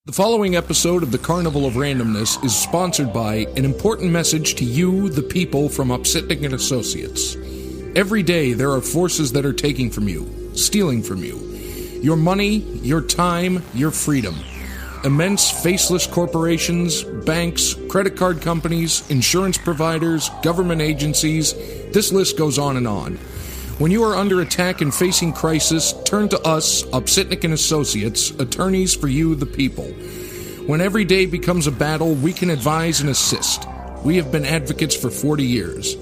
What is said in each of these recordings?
The following episode of the Carnival of Randomness is sponsored by an important message to you, the people, from Upsitnik and Associates. Every day there are forces that are taking from you, stealing from you. Your money, your time, your freedom. Immense faceless corporations, banks, credit card companies, insurance providers, government agencies, this list goes on and on. When you are under attack and facing crisis, turn to us, Upsitnik and Associates, attorneys for you, the people. When every day becomes a battle, we can advise and assist. We have been advocates for 40 years.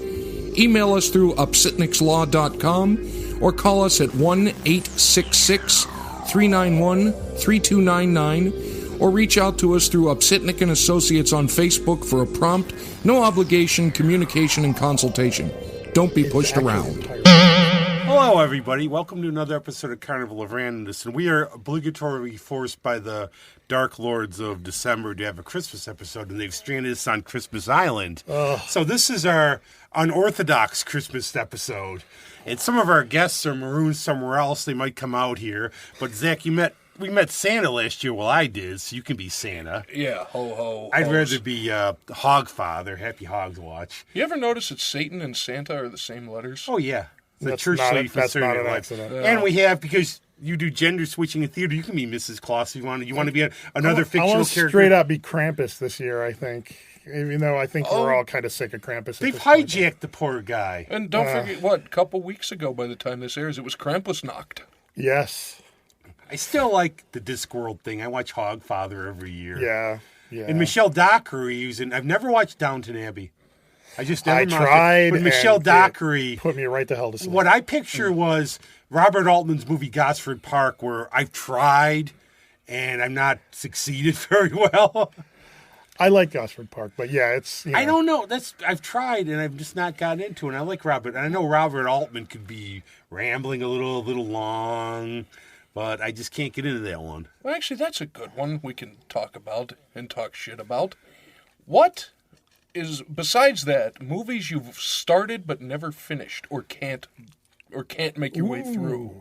Email us through upsitnikslaw.com or call us at 1-866-391-3299 or reach out to us through Upsitnik and Associates on Facebook for a prompt, no obligation communication and consultation. Don't be pushed around. Hello, everybody. Welcome to another episode of Carnival of Randomness. And we are obligatorily forced by the Dark Lords of December to have a Christmas episode, and they've stranded us on Christmas Island. So this is our unorthodox Christmas episode. And some of our guests are marooned somewhere else. They might come out here. But, Zach, we met Santa last year. Well, I did, so you can be Santa. Yeah, ho-ho. I'd rather be Hogfather. Happy Hogs Watch. You ever notice that Satan and Santa are the same letters? Oh, yeah. That's not an accident. And we have, because you do gender switching in theater, you can be Mrs. Claus if you want. You want to be another fictional character. Straight up be Krampus this year, I think. Even though I think we're all kind of sick of Krampus. They've hijacked the poor guy. And don't forget, a couple weeks ago by the time this airs, it was Krampusnacht. Yes. I still like the Discworld thing. I watch Hogfather every year. Yeah. And Michelle Dockery, I've never watched Downton Abbey. I tried, but Michelle Dockery put me right to hell to sleep. What I picture was Robert Altman's movie Gosford Park, where I've tried and I'm not succeeded very well. I like Gosford Park, but yeah, it's. I don't know. I've tried and I've just not gotten into it. And I like Robert, and I know Robert Altman could be rambling a little long, but I just can't get into that one. Well, actually, that's a good one we can talk about and talk shit about. What is, besides that, movies you've started but never finished or can't make your way through?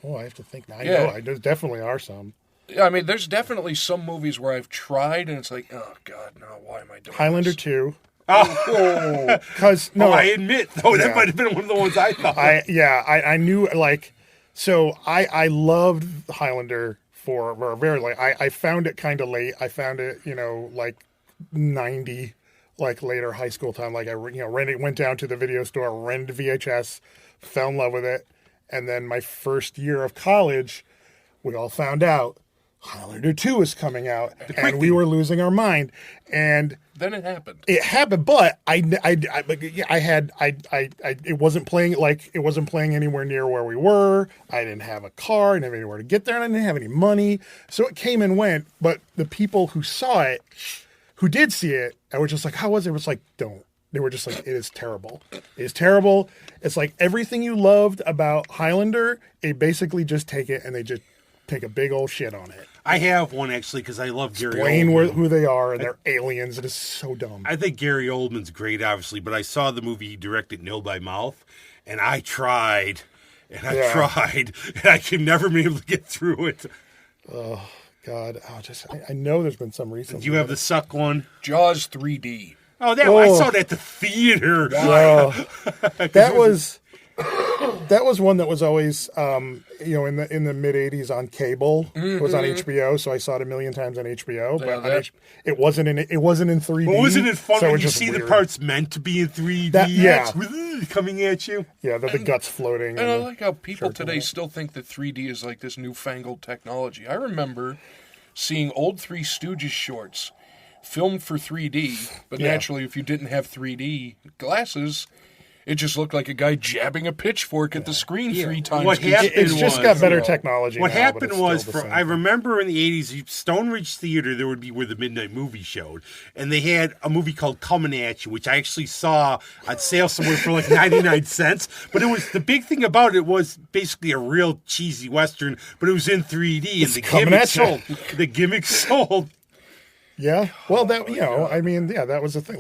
Oh, I have to think now. I know there definitely are some. I mean, there's definitely some movies where I've tried and it's like, oh God, no, why am I doing Highlander this? 2. Oh, because I admit though that might have been one of the ones I thought. I knew I loved Highlander for a very I found it kind of late. I found it 90, later high school time. Went down to the video store, rented VHS, fell in love with it, and then my first year of college, we all found out Highlander 2 is coming out, and we were losing our mind. And then it happened. It happened, but it wasn't playing it wasn't playing anywhere near where we were. I didn't have a car, I didn't have anywhere to get there, and I didn't have any money. So it came and went. But the people who saw it, who did see it, I was just like, how was it? It was like, don't. They were just like, it is terrible. It is terrible. It's like everything you loved about Highlander, they basically just take it and they just take a big old shit on it. I have one, actually, because I love Gary Oldman. Explain who they are, and they're aliens. It is so dumb. I think Gary Oldman's great, obviously, but I saw the movie he directed, Nil by Mouth, and I tried, and I could never be able to get through it. Oh, God. I know there's been some recently. Do you have the suck one? Jaws 3D. Oh, I saw that at the theater. That was one that was always, in the mid '80s on cable. Mm-hmm. It was on HBO, so I saw it a million times on HBO. But it wasn't in 3D. Well, wasn't it fun when you see the parts meant to be in 3D? Coming at you. Yeah, the guts floating. And I like how people today still think that 3D is like this newfangled technology. I remember seeing old Three Stooges shorts filmed for 3D, but naturally, if you didn't have 3D glasses, it just looked like a guy jabbing a pitchfork at the screen 3 times. It's just got better technology. What happened was, I remember in the 80s, Stone Ridge Theater, there would be where the midnight movie showed, and they had a movie called Coming At You, which I actually saw on sale somewhere for 99 cents. But it was, the big thing about it was basically a real cheesy Western, but it was in 3D, and the gimmick sold. Yeah, well, that was the thing.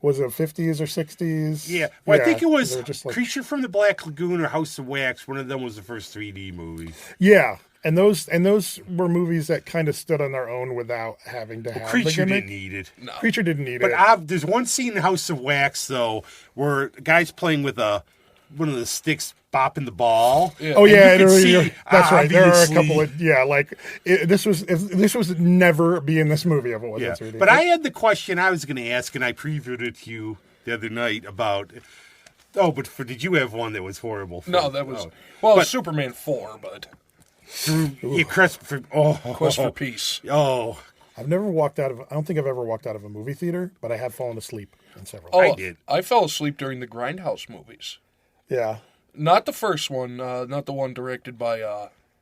Was it 50s or 60s? Yeah. Well, I think it was Creature from the Black Lagoon or House of Wax. One of them was the first 3D movie. Yeah. And those were movies that kind of stood on their own without having to have Creature the gimmick. didn't need it. No. Creature didn't need But it. there's one scene in House of Wax, though, where a guy's playing with one of the sticks bopping the ball. Yeah. Oh yeah, And you can see, that's right. There are a obviously- couple of this was never be in this movie if it wasn't. Yeah. 3D. But I had the question I was going to ask, and I previewed it to you the other night about. Oh, but did you have one that was horrible? No, that was But- Superman 4, but Quest for Quest for Peace. Oh, I've never walked out of. I don't think I've ever walked out of a movie theater, but I have fallen asleep in several. Oh, I did. I fell asleep during the Grindhouse movies. Yeah, Not the first one, not the one directed by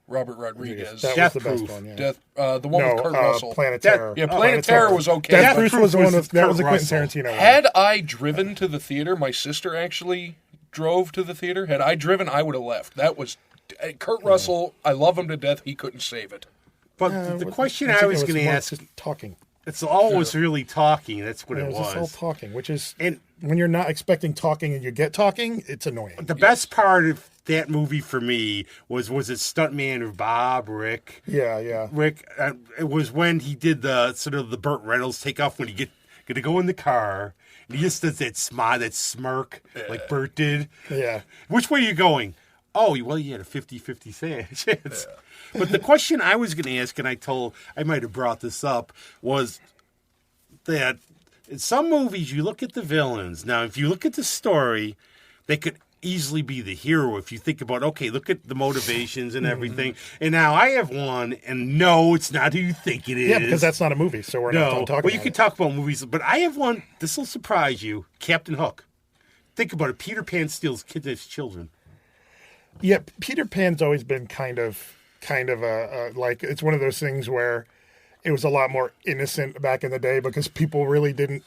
Robert Rodriguez. that Death was the best Proof. one. Yeah. Death, the one with Kurt Russell. Planet That- Terror. Yeah, Planet Terror was okay. Death Death Proof Proof was the one was with that Kurt was a Quentin Russell. Tarantino one. Had I driven to the theater, my sister actually drove to the theater. Had I driven, I would have left. That was Kurt Russell. I love him to death. He couldn't save it. but the question think I it was going to more ask, just talking. it's always really talking. That's what Yeah, it it was just all was. talking, which is And when you're not expecting talking and you get talking, it's annoying. the best part of that movie for me was it stuntman or Bob Rick. Yeah. Rick, it was when he did the sort of the Burt Reynolds takeoff when he gonna go in the car. And he just does that smile, that smirk, like Burt did. Yeah. Which way are you going? Oh, well, you had a 50-50 chance. But the question I was going to ask, and I might have brought this up, was that in some movies you look at the villains. Now, if you look at the story, they could easily be the hero if you think about, okay, look at the motivations and everything. And now I have one, and no, it's not who you think it is. Yeah, because that's not a movie, so we're not no. talking Well, you about can it. talk about movies, but I have one. This will surprise you. Captain Hook. Think about it. Peter Pan steals kids' children. Yeah, Peter Pan's always been kind of a like it's one of those things where it was a lot more innocent back in the day because people really didn't,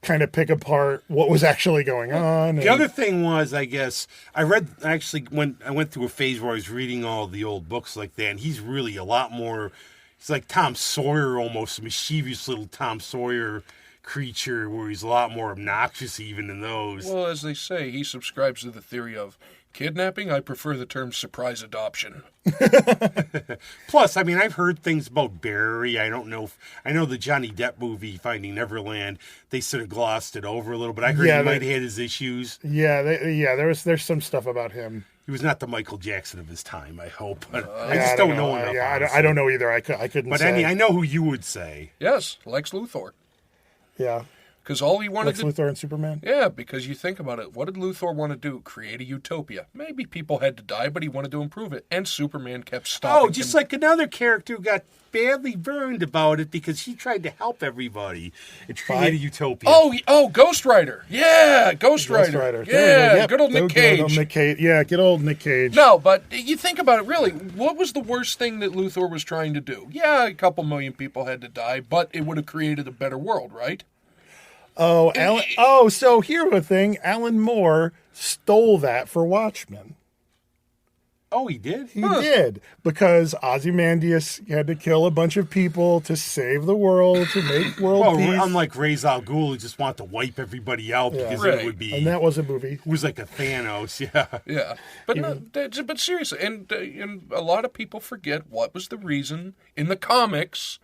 kind of pick apart what was actually going on. The other thing was, I guess, I went through a phase where I was reading all the old books like that, and he's really a lot more, he's like Tom Sawyer almost, a mischievous little Tom Sawyer creature where he's a lot more obnoxious even in those. Well, as they say, he subscribes to the theory of kidnapping. I prefer the term surprise adoption. Plus, I mean, I've heard things about Barry. I don't know. I know the Johnny Depp movie, Finding Neverland, they sort of glossed it over a little, but I heard he might have had his issues. There's some stuff about him. He was not the Michael Jackson of his time, I hope. But I Yeah, just don't know enough. I don't know either. I couldn't But say. I know who you would say. Yes, Lex Luthor. Yeah. Because all he wanted Lex to Luthor and Superman? Yeah, because you think about it. What did Luthor want to do? Create a utopia. Maybe people had to die, but he wanted to improve it. And Superman kept stopping Oh, just him. like another character who got badly burned about it because he tried to help everybody and create a utopia. Oh, Ghost Rider. Yeah, Ghost Rider. Ghost Rider. Yeah, Yep. good old Nick Cage. Yeah, good old Nick Cage. No, but you think about it, really. What was the worst thing that Luthor was trying to do? Yeah, a couple million people had to die, but it would have created a better world, right? Oh, Alan. Oh, so here's the thing. Alan Moore stole that for Watchmen. Oh, he did? He did, because Ozymandias had to kill a bunch of people to save the world, to make world peace. Unlike Ra's al Ghul, who just wanted to wipe everybody out because Right. it would be... And that was a movie. It was like a Thanos, yeah. Yeah, but seriously, and a lot of people forget what was the reason in the comics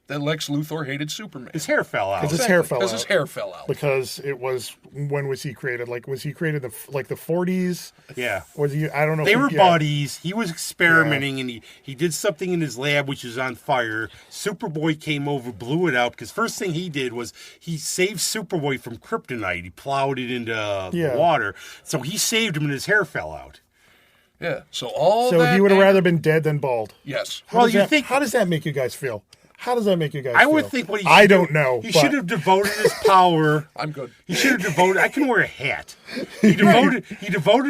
that Lex Luthor hated Superman. His hair fell out. Because his hair fell out. Because his hair fell out. Because it was, when was he created? Like, was he created the 40s? Yeah. Was he, I don't know. They were buddies. He was experimenting, and he did something in his lab which was on fire. Superboy came over, blew it out, because first thing he did was he saved Superboy from kryptonite. He plowed it into the water. So he saved him, and his hair fell out. Yeah, so he would have rather been dead than bald. Yes. How does that make you guys feel? How does that make you guys feel? I would think what he I don't know. He should have devoted his power. I'm good. He should have devoted. I can wear a hat. He devoted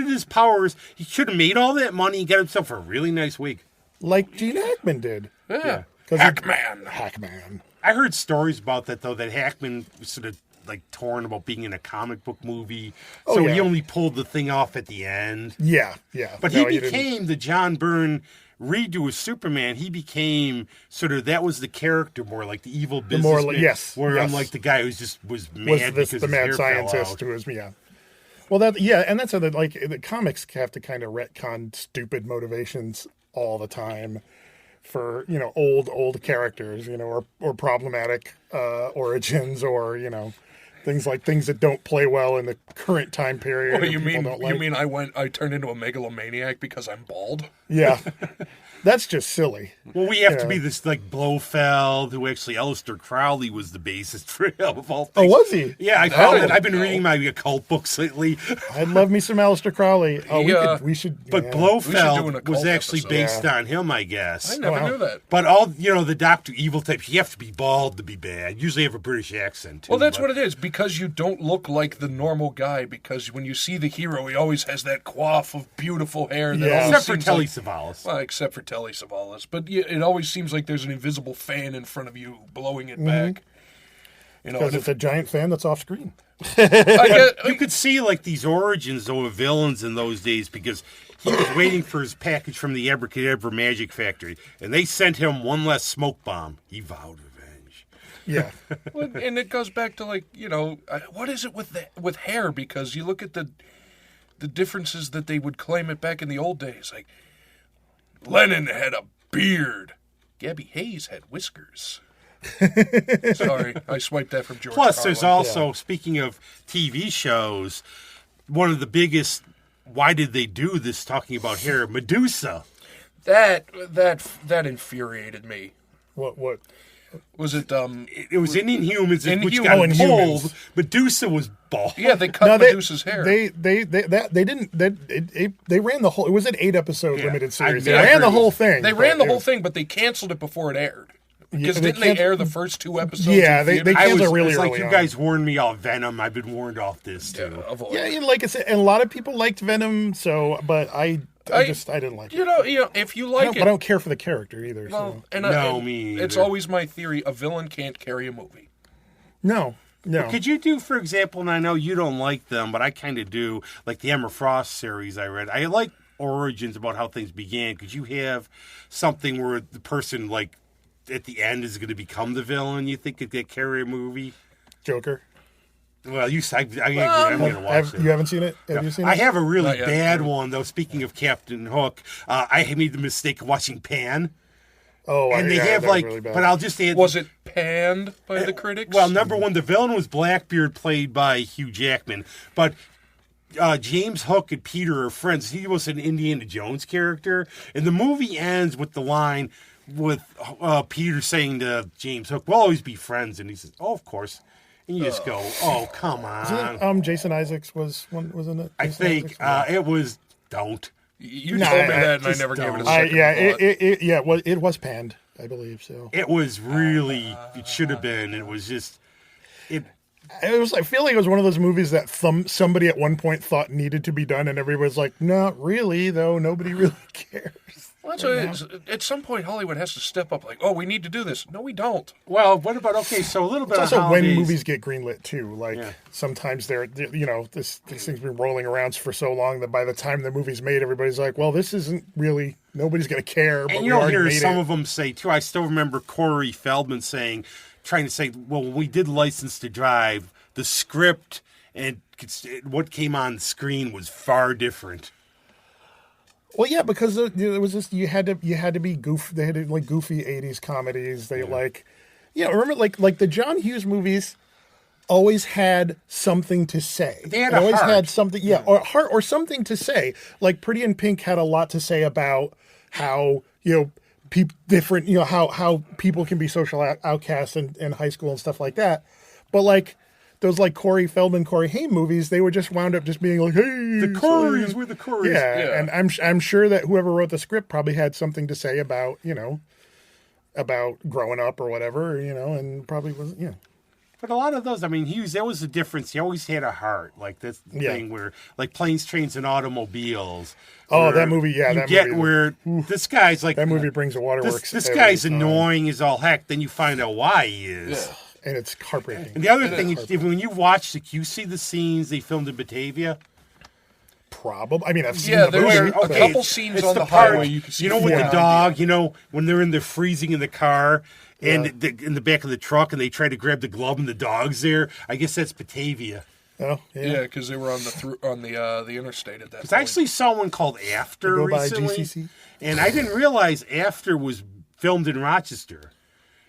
his powers. He should have made all that money and got himself a really nice wig. Like Gene Hackman did. Yeah. Hackman. I heard stories about that, though, that Hackman was sort of like torn about being in a comic book movie. So he only pulled the thing off at the end. Yeah. But he became the John Byrne redo of Superman. He became sort of, that was the character more like the evil businessman. Unlike the guy who was mad because the his mad hair scientist fell out. who was Well, and that's how the comics have to kind of retcon stupid motivations all the time for, old characters, or problematic origins, or, things that don't play well in the current time period. Well, you like. mean I turned into a megalomaniac because I'm bald? Yeah. That's just silly. Well, we have to be this like Blofeld, who actually Aleister Crowley was the basis for of all things. Oh, was he? Yeah, I found it. I've been reading my occult books lately. I'd love me some Aleister Crowley. Oh, we should. But yeah. Blofeld was actually based on him, I guess. I never knew that. But all the Doctor Evil types, you have to be bald to be bad. Usually have a British accent too. Well, that's what it is, because you don't look like the normal guy. Because when you see the hero, he always has that coif of beautiful hair. That except for Telly Savalas. Well, except for Telly Savalas, but it always seems like there's an invisible fan in front of you blowing it back. Because it's a giant fan that's off screen. You could see like these origins though of villains in those days, because he was waiting for his package from the Abracadabra Magic Factory, and they sent him one less smoke bomb. He vowed revenge. Yeah. Well, and it goes back to what is it with hair? Because you look at the differences that they would claim it back in the old days, like Lennon had a beard. Gabby Hayes had whiskers. Sorry, I swiped that from George Plus, Carlin. there's also, speaking of TV shows, one of the biggest, why did they do this, talking about hair, Medusa. That infuriated me. What? Was it? It was in Inhumans, which got Inhumans. pulled. Medusa was bald. Yeah, they cut Medusa's hair. They didn't. They ran the whole. It was an 8-episode limited series. They I ran the agree. whole thing. They ran the whole thing, but they canceled it before it aired. Because didn't they air the first 2 episodes? Yeah, in they theaters? canceled it really it's early like, you on. guys warned me off Venom. I've been warned off this, too. Yeah, like I said, and a lot of people liked Venom. So, but I didn't like it. You know, if you like it, I don't care for the character either. well, so. Me either. It's always my theory: a villain can't carry a movie. No. Could you do, for example, and I know you don't like them, but I kind of do, like the Emma Frost series I read. I like origins about how things began. Could you have something where the person, like, at the end is going to become the villain, you think, could they carry a movie? Joker. Well, I'm going to watch it. You haven't seen it? Have you seen it? I have a really bad one, though. Speaking of Captain Hook, I made the mistake of watching Pan. Oh, and they have really bad. but I'll just add. Was it panned by the critics? Well, number one, the villain was Blackbeard, played by Hugh Jackman, but James Hook and Peter are friends. He was an Indiana Jones character, and the movie ends with the line with Peter saying to James Hook, "We'll always be friends," and he says, "Oh, of course." And you just go, "Oh, come on!" Isn't it, Jason Isaacs wasn't it? I think it was. Don't. You told me that, and I never gave it a second thought. Well, it was panned, I believe. So it was really. It should have been. It was just. It was. I feel like it was one of those movies that somebody at one point thought needed to be done, and everybody's like, "Not really, though. Nobody really cares." Well, at some point, Hollywood has to step up. Like, oh, we need to do this. No, we don't. Well, what about so a little bit. It's also of when movies get greenlit too. Like sometimes these things been rolling around for so long that by the time the movie's made, everybody's like, "Well, this isn't really. Nobody's going to care." But and you'll hear some of them say too. I still remember Corey Feldman trying to say, "Well, when we did License to Drive, the script and what came on screen was far different." Well, yeah, because it was just you had to be goofy. They had like goofy '80s comedies. They remember like the John Hughes movies always had something to say. They had always heart. had something, or heart or something to say. Like Pretty in Pink had a lot to say about how different how people can be social outcasts in high school and stuff like that. But like those like Corey Feldman, Corey Haim movies, they were just wound up just being like, hey, the Coreys, we're the Coreys. Yeah, and I'm sure that whoever wrote the script probably had something to say about about growing up or whatever, and probably wasn't. But a lot of those, I mean, there was a difference. He always had a heart, like this thing where, like Planes, Trains, and Automobiles. Oh, that movie, this guy's like that movie brings the waterworks. This guy's annoying as all heck. Then you find out why he is. Yeah. And it's heartbreaking. And the other thing is, when you watch you see the scenes they filmed in Batavia. Probably. I mean, I've seen the movie. A couple scenes on the highway you can see. With the dog, when they're in the freezing in the car and in the back of the truck and they try to grab the glove and the dog's there. I guess that's Batavia. Oh, Yeah, because they were on the interstate at that point. I actually saw one called After Go by recently, GCC? and I didn't realize After was filmed in Rochester.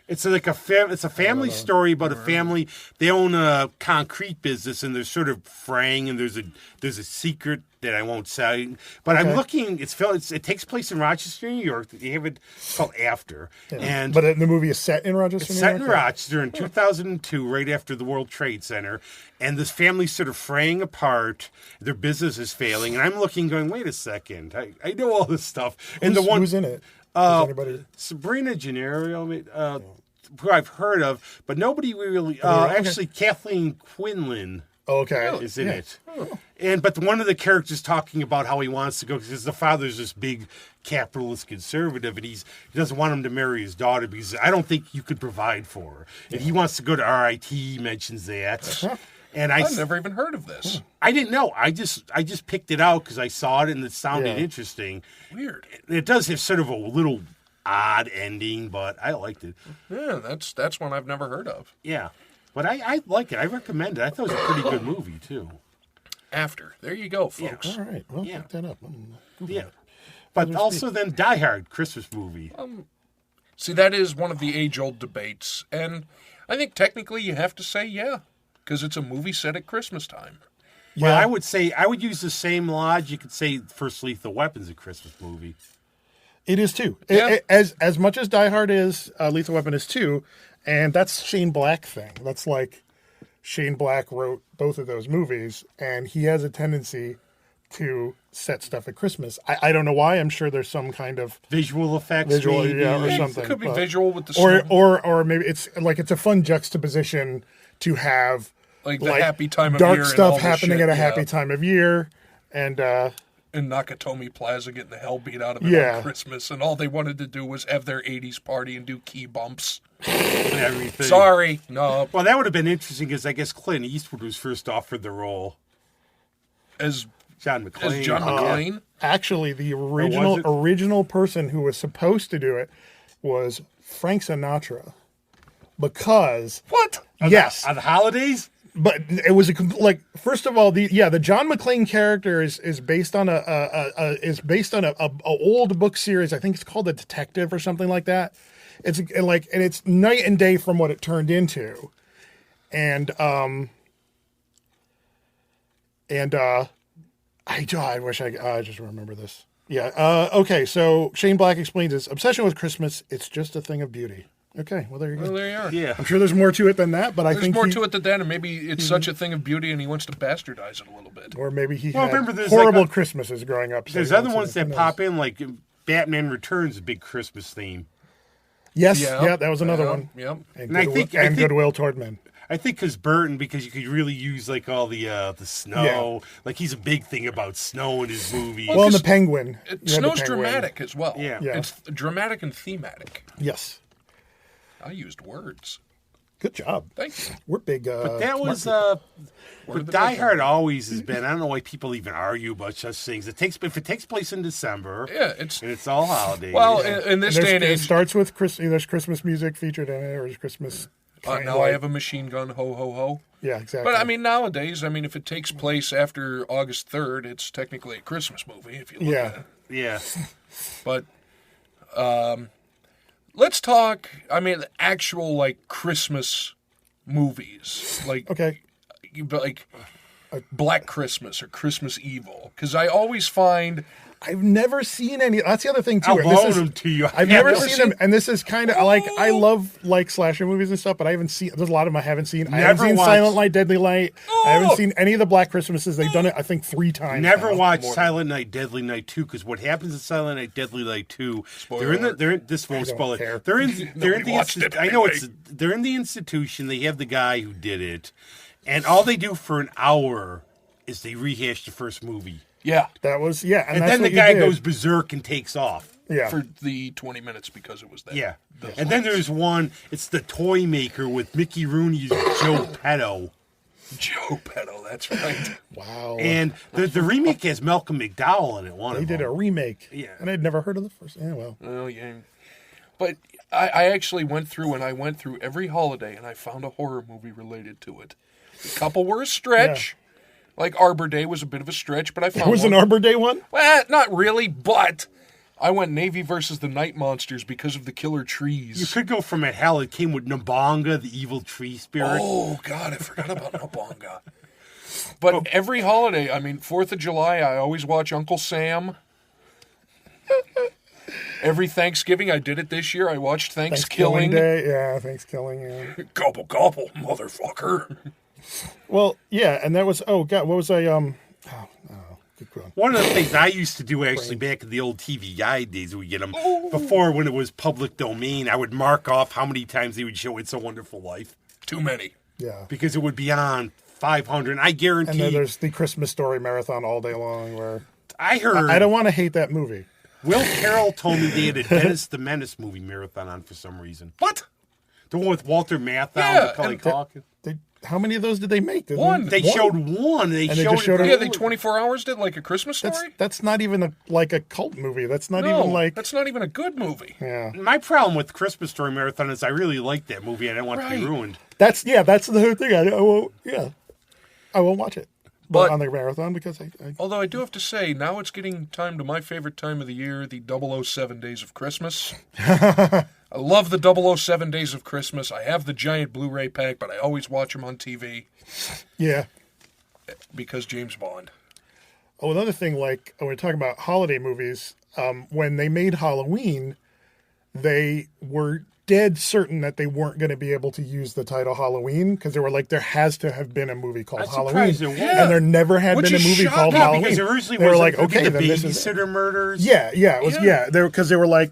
It's like it's a family story about a family. They own a concrete business, and they're sort of fraying. And there's a secret that I won't say. But I'm looking. It takes place in Rochester, New York. They have it called After, and But the movie is set in Rochester, it's New set York? in Rochester in 2002, right after the World Trade Center. And this family's sort of fraying apart. Their business is failing, and I'm looking, going, wait a second. I know all this stuff. And Who's in it? Does anybody? Sabrina Gennaro, who I've heard of, but nobody really. Actually, Kathleen Quinlan is in it. But one of the characters talking about how he wants to go because the father's this big capitalist conservative, and he doesn't want him to marry his daughter because I don't think you could provide for her, and he wants to go to RIT. He mentions that. And I've never even heard of this. I didn't know. I just picked it out because I saw it and it sounded interesting. Weird. It does have sort of a little odd ending, but I liked it. Yeah, that's one I've never heard of. Yeah, but I like it. I recommend it. I thought it was a pretty good movie too. After. There you go, folks. All right. Well, look that up. Yeah, but also then Die Hard, Christmas movie. See, that is one of the age-old debates, and I think technically you have to say yeah, because it's a movie set at Christmas time. Well, I would use the same logic. You could say First Lethal Weapon's a Christmas movie. It is too. Yeah. As much as Die Hard is, Lethal Weapon is too, and that's Shane Black thing. That's like Shane Black wrote both of those movies, and he has a tendency to set stuff at Christmas. I don't know why. I'm sure there's some kind of visual effects, maybe. or something. It could be visual with the snow. or maybe it's a fun juxtaposition to have like the happy time of dark year, stuff and all happening shit, at a happy time of year, and Nakatomi Plaza getting the hell beat out of it on Christmas, and all they wanted to do was have their 80s party and do key bumps. And everything. Sorry, no. Well, that would have been interesting because I guess Clint Eastwood was first offered the role as John McClane. As John McClane? Actually, the original person who was supposed to do it was Frank Sinatra, because what? Yes, on the holidays. But it was first of all, the John McClane character is based on a old book series. I think it's called The Detective or something like that. It's night and day from what it turned into, and I wish I just remember this. Yeah. Okay. So Shane Black explains his obsession with Christmas. It's just a thing of beauty. Okay, well, there you go. Well, there you are. Yeah. I'm sure there's more to it than that, but I think there's more to it than that, and maybe it's such a thing of beauty, and he wants to bastardize it a little bit. Or maybe he Well, had remember, there's horrible Christmases growing up. There's other ones that pop in, like Batman Returns, a big Christmas theme. Yes, yeah, that was another one. Yep. And goodwill toward men. I think because you could really use like all the snow. Yeah. Like he's a big thing about snow in his movies. Well, and the Penguin. Snow's dramatic as well. Yeah. It's dramatic and thematic. Yes. I used words. Good job. Thank you. We're big. But that was but Die Hard always has been. I don't know why people even argue about such things. If it takes place in December, and it's all holidays. Well, in this day and age, it starts with there's Christmas music featured in it, or there's Christmas. Now I have a machine gun, ho ho ho. Yeah, exactly. But I mean, nowadays, if it takes place after August 3rd, it's technically a Christmas movie. If you look at it. Yeah. But let's talk. Actual Christmas movies, okay, like Black Christmas or Christmas Evil, because I always find. I've never seen any. That's the other thing too. I'll loan them to you. I've never seen them, and this is kind of I love slasher movies and stuff, but I haven't seen. There's a lot of them I haven't seen. I haven't seen Silent Night, Deadly Night. I haven't seen any of the Black Christmases. They've done it, I think, 3 times. Never watched Silent Night, Deadly Night 2, because what happens in Silent Night, Deadly Night 2? They're in this won't spoil it. They're in the. I know they're in the institution. They have the guy who did it, and all they do for an hour is they rehash the first movie. Yeah. That was, and then the guy goes berserk and takes off. Yeah. For the 20 minutes because it was there. Yeah. And then there's one, it's The Toy Maker with Mickey Rooney as Joe Petto. Joe Petto, that's right. Wow. And the remake has Malcolm McDowell in it. They did a remake. Yeah. And I'd never heard of the first. Yeah, well. Oh, yeah. But I actually went through every holiday and I found a horror movie related to it. A couple were a stretch. Yeah. Like Arbor Day was a bit of a stretch, but I found There was one. an Arbor Day one? Well, not really, but I went Navy versus the Night Monsters because of the killer trees. You could go from it. Hell, it came with Nabonga, the evil tree spirit. Oh, God, I forgot about Nabonga. But every holiday, 4th of July, I always watch Uncle Sam. Every Thanksgiving, I did it this year. I watched Thanksgiving Day. Yeah, Thanksgiving, yeah. Gobble, gobble, motherfucker. Well, yeah, and that was, what was I, good one. One of the things I used to do actually back in the old TV Guide days, we get them before when it was public domain, I would mark off how many times they would show It's a Wonderful Life. Too many. Yeah. Because it would be on 500. I guarantee. And then there's the Christmas Story marathon all day long where I heard. I don't want to hate that movie. Will Carroll told me they had a Dennis the Menace movie marathon on for some reason. What? The one with Walter Matthau Yeah, and Macaulay and Culkin. How many of those did they make? One. They showed one. They And they showed just showed it. it- Yeah, they 24 hours did like a Christmas Story? That's not even a cult movie. That's not No, even like that's not even a good movie. yeah. My problem with Christmas Story Marathon is I really liked that movie. I didn't want it to be Right. ruined. That's the whole thing. I won't watch it. But- on the marathon because I Although I do have to say, now it's getting time to my favorite time of the year, the 007 Days of Christmas. I love the 007 Days of Christmas. I have the giant Blu-ray pack, but I always watch them on TV yeah. because James Bond. Oh, another thing, like when we're talking about holiday movies, when they made Halloween, they were dead certain that they weren't going to be able to use the title Halloween because they were like, there has to have been a movie called I'm Halloween, surprised there was. and there never had Which been a is movie shocking. called Yeah, Halloween. because originally they were was like, going to be okay, the then this is it. babysitter murders. Yeah, it was. Yeah. Yeah, because they were like,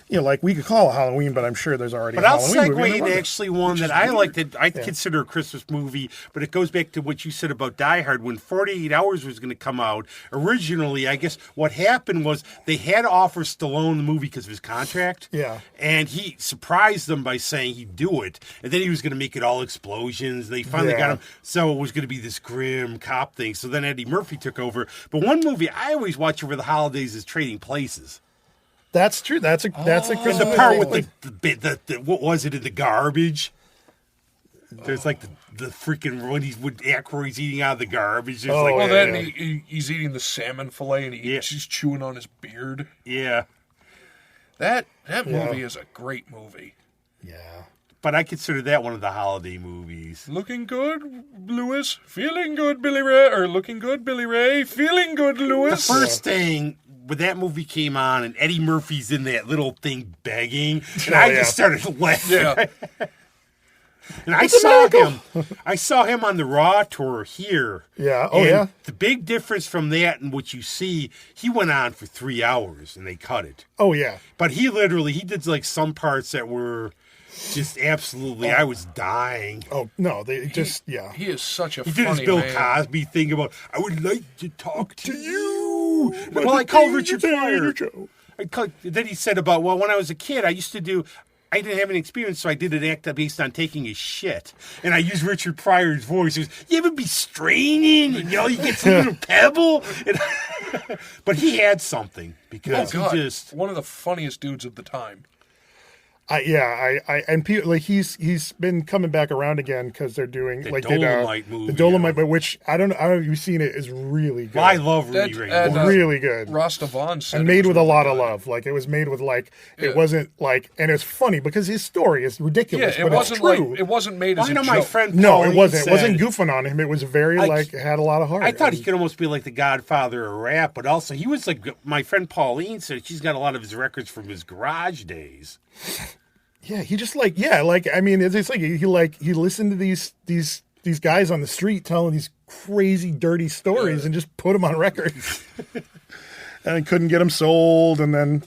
like we could call it Halloween, but I'm sure there's already. But a I'll Halloween movie, segue and there into wasn't. actually one that I like that I consider a Christmas movie, but it goes back to what you said about Die Hard. When 48 Hours was going to come out, originally, I guess what happened was they had to offer Stallone the movie because of his contract. Yeah. And he surprised them by saying he'd do it. And then he was going to make it all explosions. They finally Yeah. got him. So it was going to be this grim cop thing. So then Eddie Murphy took over. But one movie I always watch over the holidays is Trading Places. That's true. That's a Christmas The part movie. with the what was it in the garbage? There's like the freaking when he's with Aykroyd's eating out of the garbage. There's like Well, yeah, then he's eating the salmon fillet and he's chewing on his beard. yeah, That movie is a great movie. yeah. but I consider that one of the holiday movies. Looking good, Lewis. Feeling good, Billy Ray. Or looking good, Billy Ray. Feeling good, The Lewis. first thing when that movie came on and Eddie Murphy's in that little thing begging, and Oh, I yeah. just started laughing. Yeah. And I saw him. I saw him on the Raw tour here. Yeah. Oh, And yeah. The big difference from that and what you see, he went on for 3 hours and they cut it. Oh, yeah. But he did like some parts that were just absolutely. I was dying. Oh no, they just yeah. He is such a He did funny his Bill man. Cosby thing about I would like to talk to you. Well, I called Richard Pryor. Then he said about when I was a kid, I didn't have any experience, so I did an act based on taking a shit. And I used Richard Pryor's voice. He goes, you ever be straining and you get some little pebble? But he had something because God, he just. one of the funniest dudes of the time. And people like he's been coming back around again because they're doing The like Dolomite movie, the Dolomite, yeah. but which I don't know if you've seen it, is really good. Well, I love That- Rudy Ray. and, Moore. really good. Rasta Vaughn said And it made was with a really lot of good. love. Like it was made with it wasn't like, and it's funny because his story is Yeah, ridiculous, it but wasn't it's true. like it wasn't made Well, as I a know joke. my friend No, Pauline it wasn't. It wasn't said- goofing on him. It was very it had a lot of heart. I thought he could almost be like the Godfather of rap, but also he was like my friend Pauline said she's got a lot of his records from his garage days. Yeah, he just I mean, it's like he listened to these guys on the street telling these crazy dirty stories and just put them on record, and couldn't get them sold, and then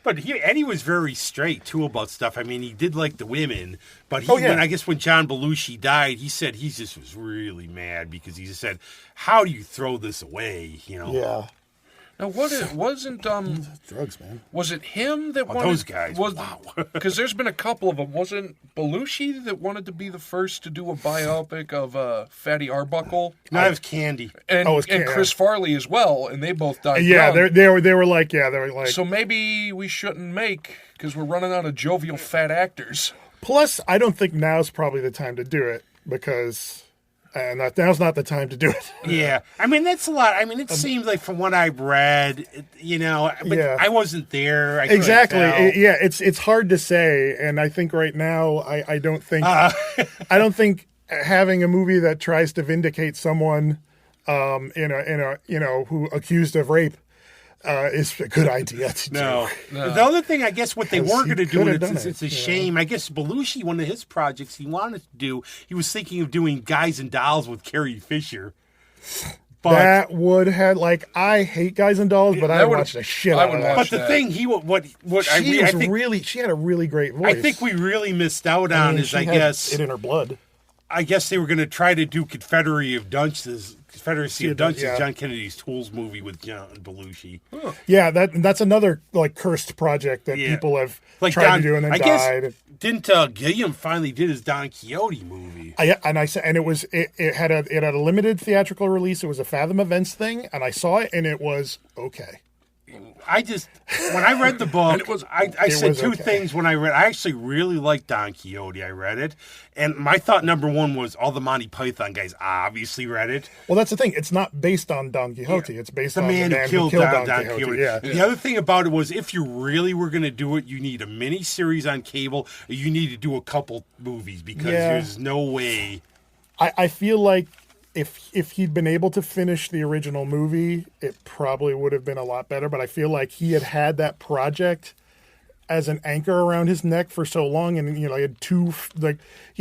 But Eddie was very straight too about stuff. I mean, he did like the women, but when John Belushi died, he said he just was really mad because he just said, "How do you throw this away?" You know. yeah, Now, wasn't drugs, man. was it him that wanted those guys, wow. Because there's been a couple of them. Wasn't Belushi that wanted to be the first to do a biopic of Fatty Arbuckle? No, that was Candy. And, Oh, it's and Can- Chris Farley as well, and they both died Yeah, young. they were like So maybe we shouldn't make, because we're running out of jovial fat actors. Plus, I don't think now's probably the time to do it because And now's not the time to do it. Yeah. I mean, that's a lot. I mean, it seems like from what I read, but I wasn't there. I exactly. It's hard to say. And I think right now, I don't think, I don't think having a movie that tries to vindicate someone, who accused of rape, is a good idea to do. No. The other thing, I guess, what they were going to do, it's a shame. I guess Belushi, one of his projects he wanted to do, he was thinking of doing Guys and Dolls with Carrie Fisher. But that would have, I hate Guys and Dolls, but I watched the shit out of that. But the thing, she had a really great voice. I think we really missed out on is, I guess, it in her blood. I guess they were going to try to do Confederacy of Dunces, John Kennedy's Tools movie with John Belushi. Huh. Yeah, that's another cursed project that people have tried to do and then died. Didn't Gilliam finally did his Don Quixote movie? It had a limited theatrical release. It was a Fathom Events thing, and I saw it, and it was okay. When I read the book, I said two things when I read. I actually really liked Don Quixote. I read it, and my thought number one was all the Monty Python guys obviously read it. Well, that's the thing. It's not based on Don Quixote. Yeah. It's based on the man who killed Don Quixote. Yeah. The other thing about it was if you really were going to do it, you need a mini series on cable. You need to do a couple movies because there's no way. I feel like if he'd been able to finish the original movie, it probably would have been a lot better. But I feel like he had that project as an anchor around his neck for so long, and he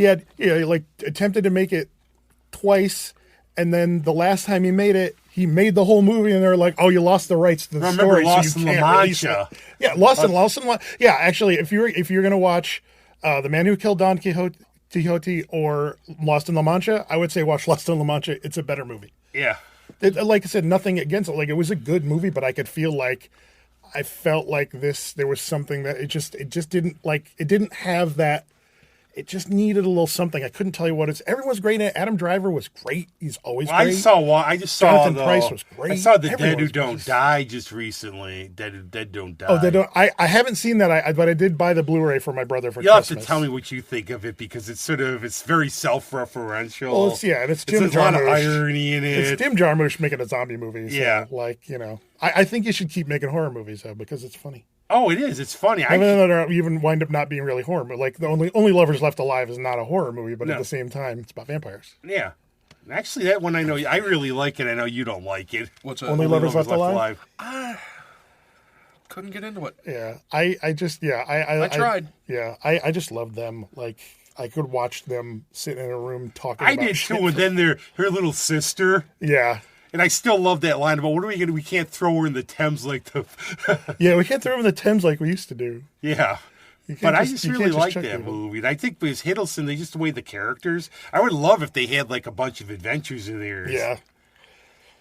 had attempted to make it twice, and then the last time he made the whole movie, and they're like, "Oh, you lost the rights to the story, so you can't release it." Yeah, Lost in La. Yeah, actually, if you're gonna watch The Man Who Killed Don Quixote or Lost in La Mancha, I would say watch Lost in La Mancha. It's a better movie. Yeah. Like I said, nothing against it. It was a good movie, but I felt like there was something that it just didn't it didn't have that. It just needed a little something. I couldn't tell you what it's. Everyone's great in it. Adam Driver was great. He's always great. Jonathan Pryce was great. I saw The Dead Who Don't Die just recently. Dead Don't Die. Oh, I haven't seen that. But I did buy the Blu-ray for my brother for You'll Christmas. You'll have to tell me what you think of it because it's very self-referential. Well, it's Jim Jarmusch. There's a lot of irony in it. It's Jim Jarmusch making a zombie movie. So, I think you should keep making horror movies though because it's funny. Oh, it is. It's funny. Even though they even wind up not being really horror, but the only Lovers Left Alive is not a horror movie, but at the same time, it's about vampires. Yeah. Actually, that one I know I really like it. I know you don't like it. What's that? Only Lovers Left Alive? Couldn't get into it. Yeah, I tried. I just loved them. I could watch them sit in a room talking. I did too, and then her little sister. Yeah. And I still love that line about what are we going to do? We can't throw her in the Thames like the. Yeah, we can't throw her in the Thames like we used to do. Yeah. But I just really like that movie. And I think because Hiddleston, just the way the characters. I would love if they had a bunch of adventures in there. Yeah.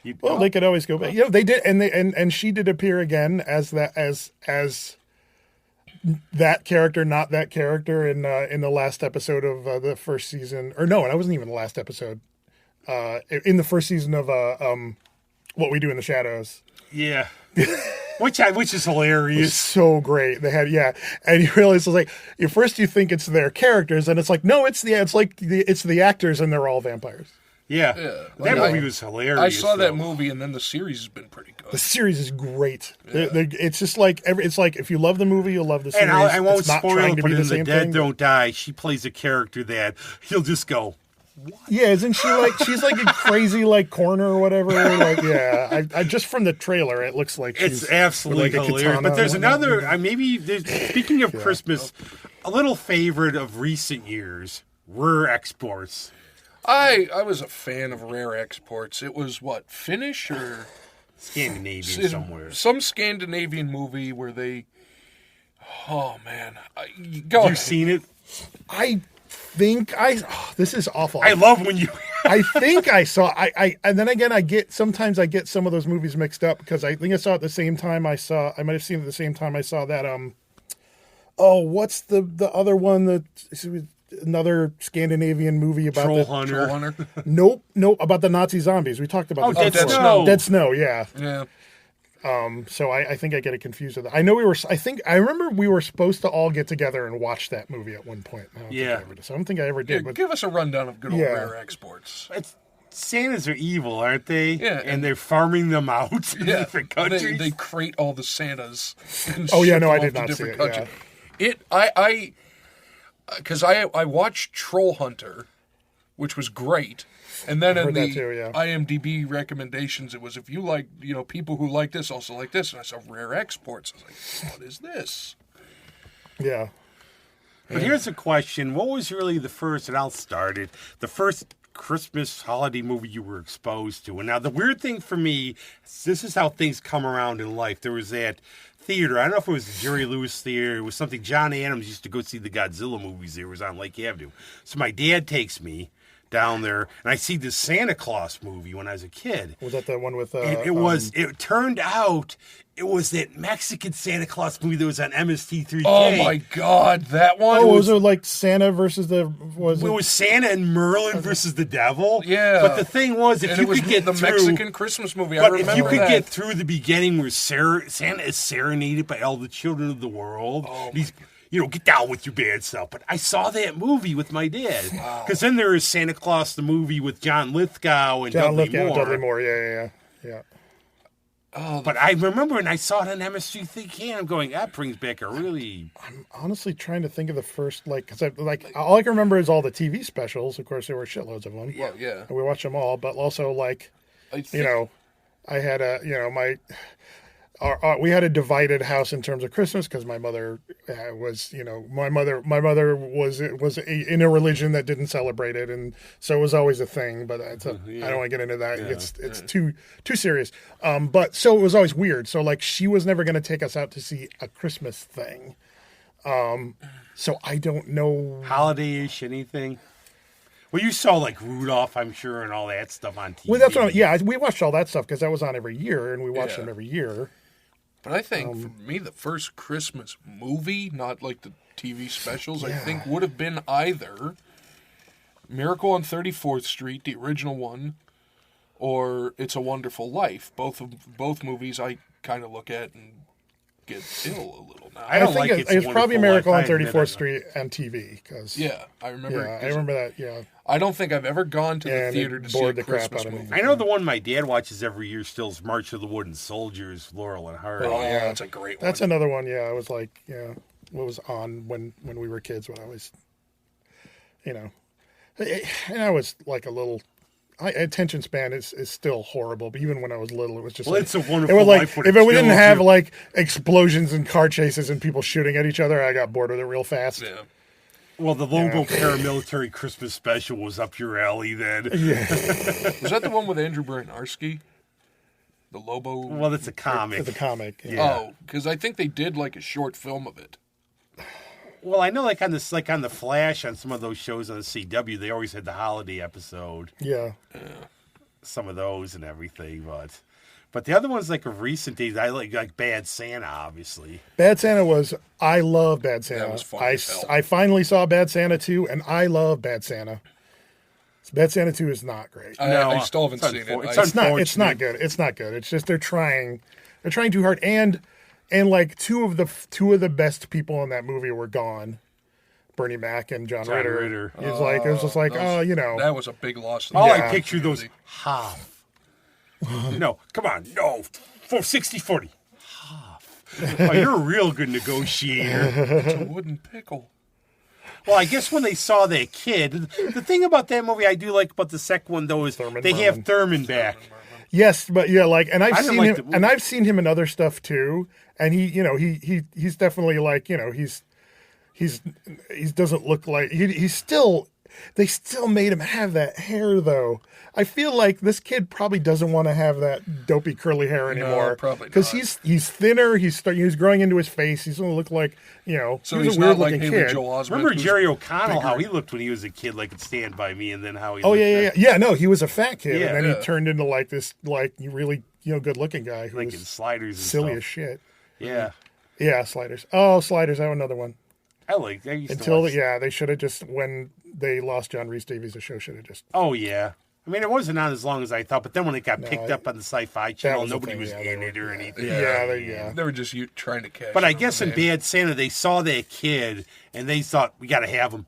They could always go back. They did, and she did appear again as that character, not that character in the last episode of the first season. Or no, it wasn't even the last episode. In the first season of What We Do in the Shadows. Yeah. which is hilarious. It's so great. They had and you realize at first you think it's their characters and it's no, it's the actors and they're all vampires. Yeah. That movie was hilarious. I saw that movie and then the series has been pretty good. The series is great. Yeah. It's just it's like if you love the movie, you'll love the series. And I won't spoil it, but in The Dead Don't Die, she plays a character that he'll just go, what? Yeah, isn't she she's a crazy corner or whatever? I just from the trailer, it looks like she's it's absolutely hilarious. But there's another. Speaking of Christmas, a little favorite of recent years: Rare Exports. I was a fan of Rare Exports. It was Finnish or Scandinavian somewhere? Some Scandinavian movie where they. Oh man, You've seen it? I think this is awful. I love when you. I think I saw. And then again, I get some of those movies mixed up because I think I saw it at the same time I might have seen it at the same time I saw that. What's the other one that? Another Scandinavian movie about Troll Hunter. Nope, about the Nazi zombies. We talked about Dead Snow. Dead Snow, yeah. Yeah. So I think I get it confused with that. I remember we were supposed to all get together and watch that movie at one point. I don't think I ever did. Give us a rundown of good old Rare Exports. Santas are evil, aren't they? Yeah, and they're farming them out in different countries. They crate all the Santas. And Oh, yeah, ship no, them I off did to not see different it, countries. Because I watched Troll Hunter, which was great. And then in heard the that too, yeah. IMDb recommendations, it was if you like, people who like this also like this. And I saw Rare Exports. I was like, what is this? Yeah. But here's a question. What was really the first, and I'll start it, the first Christmas holiday movie you were exposed to? And now the weird thing for me, this is how things come around in life. There was that theater. I don't know if it was the Jerry Lewis Theater. It was something John Adams used to go see the Godzilla movies. There was on Lake Avenue. So my dad takes me down there, and I see this Santa Claus movie when I was a kid. Was that the one with... and it turned out it was that Mexican Santa Claus movie that was on MST3K. Oh, my God, that one? Oh, was it like Santa versus the... It was Santa and Merlin versus the devil. Yeah. But the thing was, if you could get the through... Mexican Christmas movie, I But remember if you could that. get through the beginning where Santa is serenaded by all the children of the world, he's... get down with your bad self. But I saw that movie with my dad. Because then there is Santa Claus, the movie with John Lithgow and Dudley Moore. Yeah. Oh, but I remember when I saw it on MSG3K, I'm going, that brings back a really... I'm honestly trying to think of the first, because all I can remember is all the TV specials. Of course, there were shitloads of them. Yeah. And we watched them all, but also, I had we had a divided house in terms of Christmas because my mother was in a religion that didn't celebrate it, and so it was always a thing. But I don't want to get into that; it's too serious. But so it was always weird. So she was never going to take us out to see a Christmas thing. So I don't know holiday-ish anything. Well, you saw Rudolph, I'm sure, and all that stuff on TV. Well, that's what. We watched all that stuff because that was on every year, and we watched them every year. But I think, for me, the first Christmas movie, not like the TV specials, I think would have been either Miracle on 34th Street, the original one, or It's a Wonderful Life. Both movies I kind of look at and get ill a little now. I think it's probably Miracle on 34th Street and TV. I remember. Yeah, I remember that, yeah. I don't think I've ever gone to the theater to see a Christmas movie. I know the one my dad watches every year still is March of the Wooden Soldiers, Laurel and Hardy. Oh, yeah, that's a great one. That's another one, yeah. It was what was on when we were kids, when I was, and I was a little... attention span is still horrible, but even when I was little, it was just It's a Wonderful it was Life. If it didn't have explosions and car chases and people shooting at each other, I got bored with it real fast. Yeah. Well, the Lobo Paramilitary Christmas Special was up your alley then. Yeah. Was that the one with Andrew Bryniarski? The Lobo? Well, it's a comic. It's a comic. Yeah. Oh, because I think they did a short film of it. Well, I know on the Flash, on some of those shows on the CW, they always had the holiday episode. Yeah. Some of those and everything, but the other one's of recent days. I like Bad Santa, obviously. Bad Santa I love Bad Santa. That was fun as hell. I finally saw Bad Santa 2, and I love Bad Santa. Bad Santa 2 is not great. I still haven't seen it. It's not good. It's not good. It's just they're trying too hard, and two of the best people in that movie were gone. Bernie Mac and John Ritter. It was just that was a big loss. I picture those half. No, come on, no, 60-40. Half. Oh, you're a real good negotiator. It's a wooden pickle. Well, I guess when they saw that kid, the thing about that movie I do like about the second one though is have Thurman back. Yes, but and I've seen him, and I've seen him in other stuff too, and he's definitely he doesn't look like he's still. They still made him have that hair, though. I feel like this kid probably doesn't want to have that dopey curly hair anymore. No, probably because he's thinner. He's growing into his face. He's going to look like So he's he's a not weird like looking Haley kid. Joel Osment. Remember Jerry O'Connell? bigger. How he looked when he was a kid, like at Stand By Me, and then how he looked. Yeah. No, he was a fat kid, Yeah, and then he turned into this really good looking guy who like was in Sliders, and silly stuff. as shit. Yeah, Yeah, Sliders. Oh, Sliders. I have another one. I used to watch. They should have just, when they lost John Rhys Davies, the show should have just. Oh yeah. I mean, it wasn't on as long as I thought, but then when it got picked up on the Sci-Fi Channel, nobody was in it or anything. They were just trying to catch. But I guess in Bad Santa, they saw that kid and they thought, we got to have him.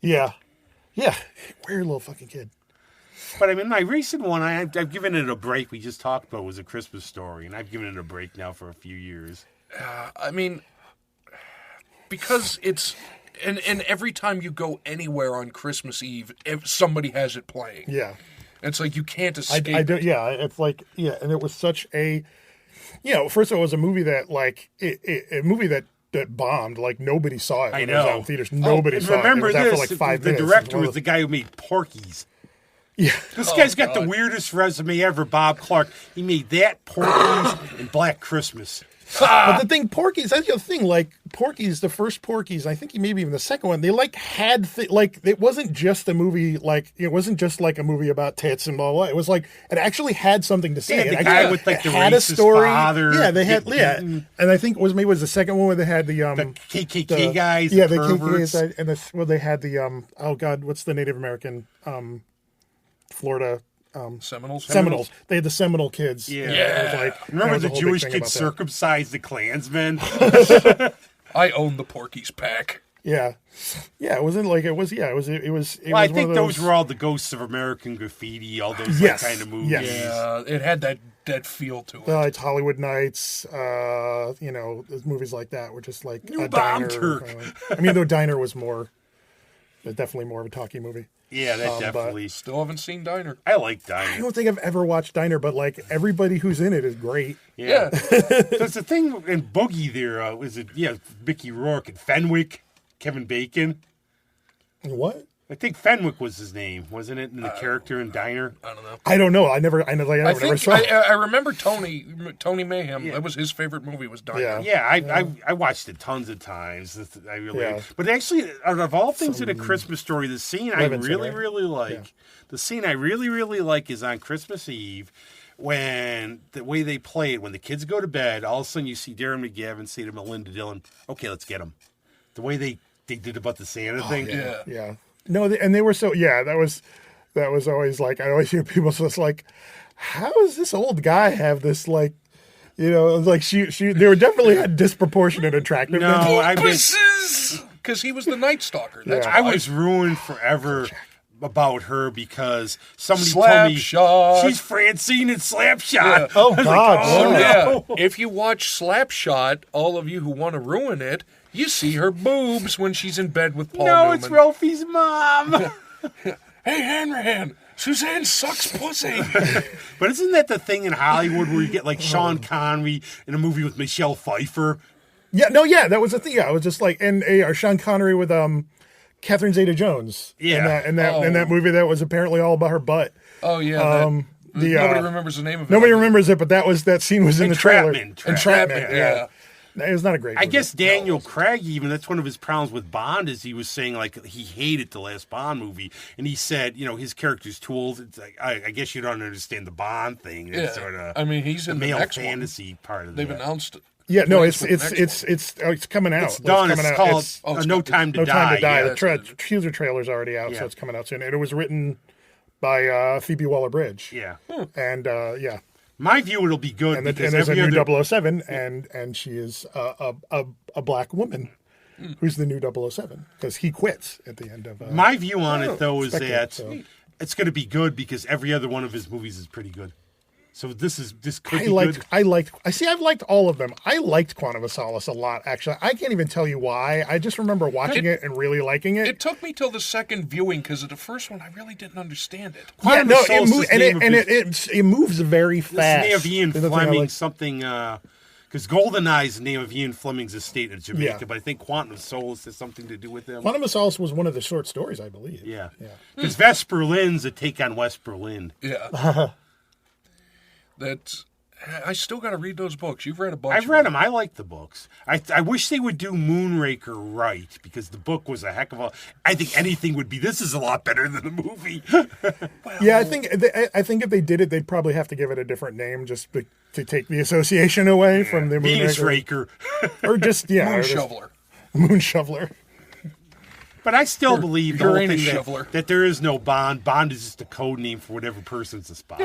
Yeah. Weird little fucking kid. But I mean, my recent one, I've given it a break. We just talked about was A Christmas Story, and I've given it a break now for a few years. I mean, because it's and every time you go anywhere on Christmas Eve, somebody has it playing. Yeah. It's like you can't escape. I don't, yeah, it's like, yeah, and it was such a, first of all, it was a movie that, like, a movie that bombed. Like, nobody saw it when it was out in theaters. Nobody saw remember it. It was out for like this, 5 the minutes. director was the guy who made Porky's. Yeah. This guy's got the weirdest resume ever, Bob Clark. He made that, Porky's, and Black Christmas. But the thing, Porky's, that's the other thing, like, Porky's, the first Porky's, I think maybe even the second one, they, like, had, it wasn't just a movie, like, it wasn't just, like, a movie about tits and blah, blah, blah. It was, like, it actually had something to say. Yeah, the guy with, like, the had a racist story. father. Yeah, they had, and I think it was the second one where they had the KKK guys, yeah, the KKK perverts. guys, and they had the, oh, God, what's the Native American, Florida... Seminoles. They had the Seminole kids. Yeah. It was like, Remember that was a the whole big Jewish thing kids about that. circumcised the Klansmen? I own the Porky's pack. Yeah, it wasn't like it was. Yeah, it was. Well, I think those were all the Ghosts of American Graffiti, all those Yes. kind of movies. Yes. Yeah, it had that feel to it. It's Hollywood Nights. Movies like that were just like New a Bomb diner. Turk. I mean, though Diner was definitely more of a talkie movie. Yeah, that definitely. Still haven't seen Diner. I like I Diner. don't think I've ever watched Diner, but like everybody who's in it is great. Yeah. There's a thing in Boogie there. Mickey Rourke and Fenwick, Kevin Bacon. What? I think Fenwick was his name, wasn't it? In the character in Diner. I don't know. I don't know. I never saw it. I remember Tony Mayhem. That was his favorite movie. Was Diner. Yeah. I watched it tons of times. I really, Yeah. But actually, out of all things in A Christmas Story, the scene I Levinson, really, right? really like, Yeah. the scene I really, really like is on Christmas Eve, when the way they play it, when the kids go to bed, all of a sudden you see Darren McGavin say to Melinda Dillon, "Okay, let's get him." The way they did about the Santa thing. Yeah. Yeah. No, and they were so, that was always like, I always hear people just like, how does this old guy have this, like, like they were definitely had disproportionate attractiveness. No, I mean, because he was the Night Stalker. That's Yeah. I was ruined forever about her because somebody told me Slapshot. she's Francine in Slapshot. Yeah. Oh, God. oh, yeah. Yeah. If you watch Slapshot, all of you who want to ruin it, you see her boobs when she's in bed with Paul No, Newman. it's Ralphie's mom. Hey, Hanrahan, Suzanne sucks pussy. But isn't that the thing in Hollywood where you get like Sean Connery in a movie with Michelle Pfeiffer? Yeah, no, that was the thing. Yeah, I was just like, and Sean Connery with Catherine Zeta-Jones. Yeah. in that movie that was apparently all about her butt. Oh, yeah. Nobody remembers the name of it. Nobody remembers it, but that scene was in the trailer. Entrapment, yeah. It was not a great movie. I guess Daniel Craig, even, that's one of his problems with Bond, is he was saying, like, he hated the last Bond movie. And he said, his character's too old. It's like, I guess you don't understand the Bond thing. It's sort of, I mean, he's in the male next fantasy part of it. They've announced it. Yeah, no, it's Plans for the next it's coming out. It's done. coming It's out. called No Time to No Die. Time to Die. Yeah. The teaser trailer's already out, so it's coming out soon. And it was written by Phoebe Waller-Bridge. Yeah. And My view, it'll be good. and because there's a every new other, 007, and she is a black woman who's the new 007 because he quits at the end of. My view on it, though, is Spectre, that so. it's going to be good because every other one of his movies is pretty good. So this could be good. I've liked all of them. I liked Quantum of Solace a lot, actually. I can't even tell you why. I just remember watching it and really liking it. It took me till the second viewing because of the first one, I really didn't understand it. Yeah, Quantum no, of Solace it moves very This fast. name of Ian That's the thing I Fleming, like. something, because GoldenEye is the name of Ian Fleming's estate in Jamaica, Yeah. but I think Quantum of Solace has something to do with him. Quantum of Solace was one of the short stories, I believe. Yeah. Because West Berlin's a take on West Berlin. Yeah. I still got to read those books. You've read a bunch. I've read them. I like the books. I wish they would do Moonraker right, because the book was a heck of a... I think anything would be... This is a lot better than the movie. Yeah, I think if they did it, they'd probably have to give it a different name just to take the association away from the Venus Moonraker. Raker. Or just, Moon Shoveler. Moon Shoveler. But I still believe the whole Uranus thing shoveler. that there is no Bond. Bond is just a code name for whatever person's a spy.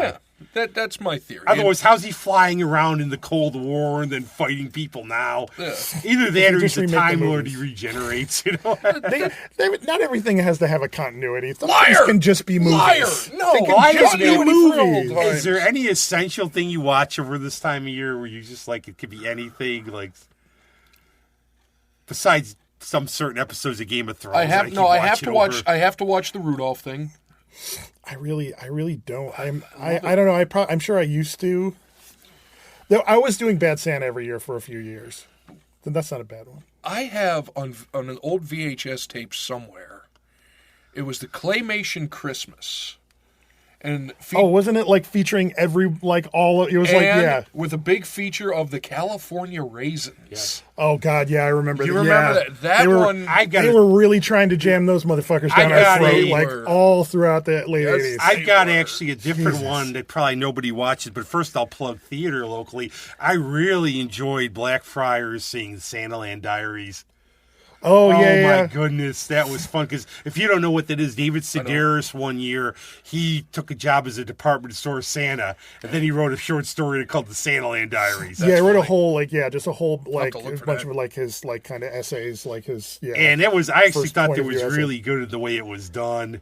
Yeah, that's my theory. Otherwise, how's he flying around in the Cold War and then fighting people now? Yeah. Either that or just he's a remake the Time Lord, movies. he regenerates, you know? Not everything has to have a continuity. Some Liar! things can just be movies. Liar! No, They can I just don't be know. movies. Times. Is there any essential thing you watch over this time of year where you just like it could be anything, like, besides some certain episodes of Game of Thrones? I have to watch. over- I have to watch the Rudolph thing. I really don't. I don't know. I'm sure I used to. Though I was doing Bad Santa every year for a few years. Then that's not a bad one. I have on an old VHS tape somewhere. It was the Claymation Christmas, and Wasn't it like featuring every like all? It was like yeah. with a big feature of the California raisins. Oh God, yeah, I remember. You that. remember Yeah. that? That They were- one. They were really trying to jam those motherfuckers down our throat, they like were. all throughout the late Yes. 80s. I've got were. actually a different Jesus. one that probably nobody watches, but first I'll plug theater locally. I really enjoyed Blackfriars seeing Santaland Diaries. Oh yeah, Oh yeah. my goodness, that was fun. Because if you don't know what that is, David Sedaris one year he took a job as a department store Santa, and then he wrote a short story called the Santaland Diaries. Yeah, I wrote a funny. whole just a whole like to look a for bunch that. of like his like kind of essays, like his And it was, I actually First thought point it of was view essay. really good at the way it was done.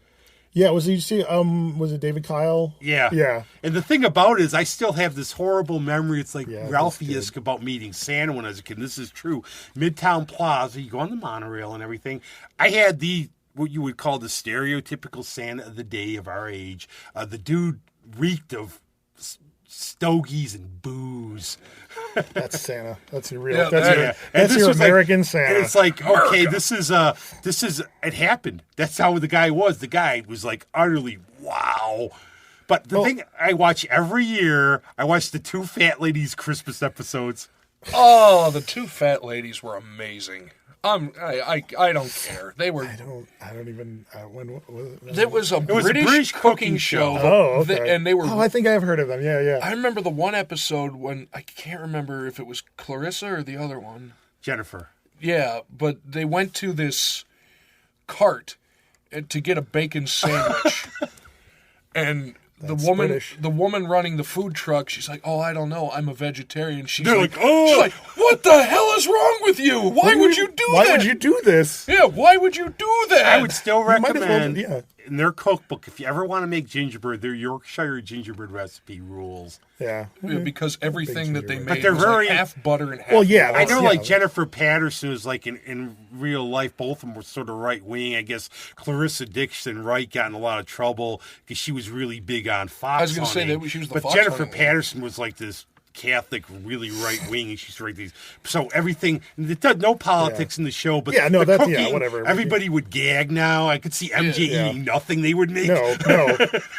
Yeah, was it David Kyle? Yeah. Yeah. And the thing about it is I still have this horrible memory. It's like Yeah, that's Ralphie-esque about meeting Santa when I was a kid. This is true. Midtown Plaza, you go on the monorail and everything. I had what you would call the stereotypical Santa of the day of our age. The dude reeked of stogies and booze. That's Santa. That's your real. Yeah, that's that- your, Yeah. And that's this your was like- American Santa. And it's like, okay, America. this is it happened. That's how the guy was. The guy was like utterly wow. But the thing I watch every year, I watch the Two Fat Ladies Christmas episodes. Oh, the two fat ladies were amazing. I don't care. They were. I don't even. It was a was a British British cooking cooking show. show. Oh, okay. And they were. Oh, I think I've heard of them. Yeah, yeah. I remember the one episode when I can't remember if it was Clarissa or the other one. Jennifer. Yeah, but they went to this cart to get a bacon sandwich, and That's the British. woman running the food truck, she's like, "Oh, I don't know, I'm a vegetarian." She's They're like, like, "Oh." she's like, what the hell is wrong with you? Why would you do Why that? would you do this? Yeah, why would you do that? I would still might as well- recommend yeah. in their cookbook, if you ever want to make gingerbread, their Yorkshire gingerbread recipe rules. Yeah. Yeah, because everything that they But made they're was very- like half butter and half. Well, yeah, flour. I know, yeah. like Jennifer Patterson is like in real life, both of them were sort of right wing. I guess Clarissa Dixon Wright got in a lot of trouble because she was really big on fox. I was gonna say hunting. that she was the but fox Jennifer hunting one. Patterson was like this Catholic, really right wing, and she's right these. So everything, it does no politics in the show, but Yeah, no, the that's- cooking, yeah, whatever. Everybody would gag now. I could see MJ Yeah. eating nothing they would make. No.